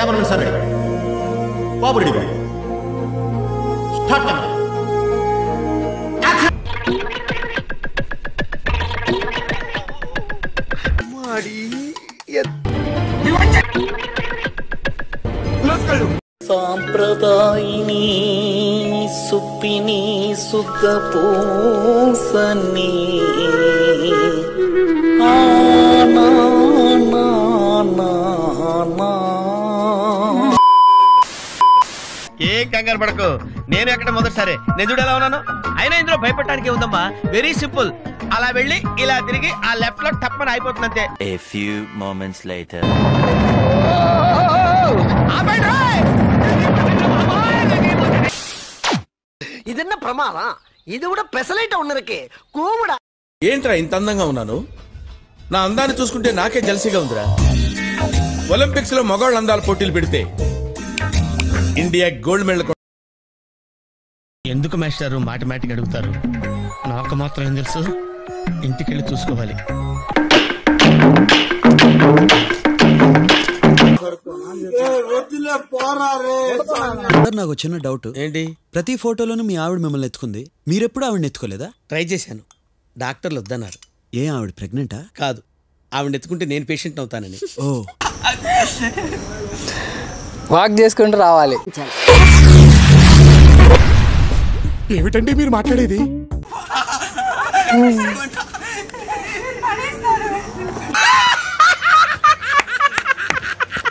Cameramen sir ready, బాబు ready, start camera. సాంప్రదాయిని సుప్పిని సుఖ పూసని ఏం కంగారు పడకు, నేను ఎక్కడ మొదటిసారి నేను చూడు ఎలా ఉన్నాను. అయినా ఇందులో భయపడటానికి ఉందమ్మా, వెరీ సింపుల్. అలా వెళ్ళి ఇలా తిరిగి ఆ లెఫ్ట్ లో టప్పని అయిపోతుంది అంతే. A few moments later. ఇదన్న ప్రమాదం, ఇది కూడా పెసలైట ఉన్నరకే కూముడా. ఏంట్రా ఇంత అందంగా ఉన్నాను? నా అందాన్ని చూసుకుంటే నాకే జలసిగా ఉందిరా. ఒలింపిక్స్ లో మగవాళ్ళ అందాల పోటీలు పెడితే ఇండియా గోల్డ్ మెడల్. ఎందుకు మాస్టారు మాటిమాటికి అడుగుతారు? నాకు మాత్రం ఏం తెలుసు, ఇంటికెళ్ళి చూసుకోవాలి. నాకు చిన్న డౌట్. ఏంటి? ప్రతి ఫోటోలోనూ మీ ఆవిడ మిమ్మల్ని ఎత్తుకుంది, మీరెప్పుడు ఆవిడని ఎత్తుకోలేదా? ట్రై చేశాను, డాక్టర్లు వద్దన్నారు. ఏ ఆవిడ ప్రెగ్నెంటా? కాదు, ఆవిడ ఎత్తుకుంటే నేను పేషెంట్ అవుతానని. ఓ, వాక్ చేసుకుంటూ రావాలి. ఏమిటండి మీరు మాట్లాడేది?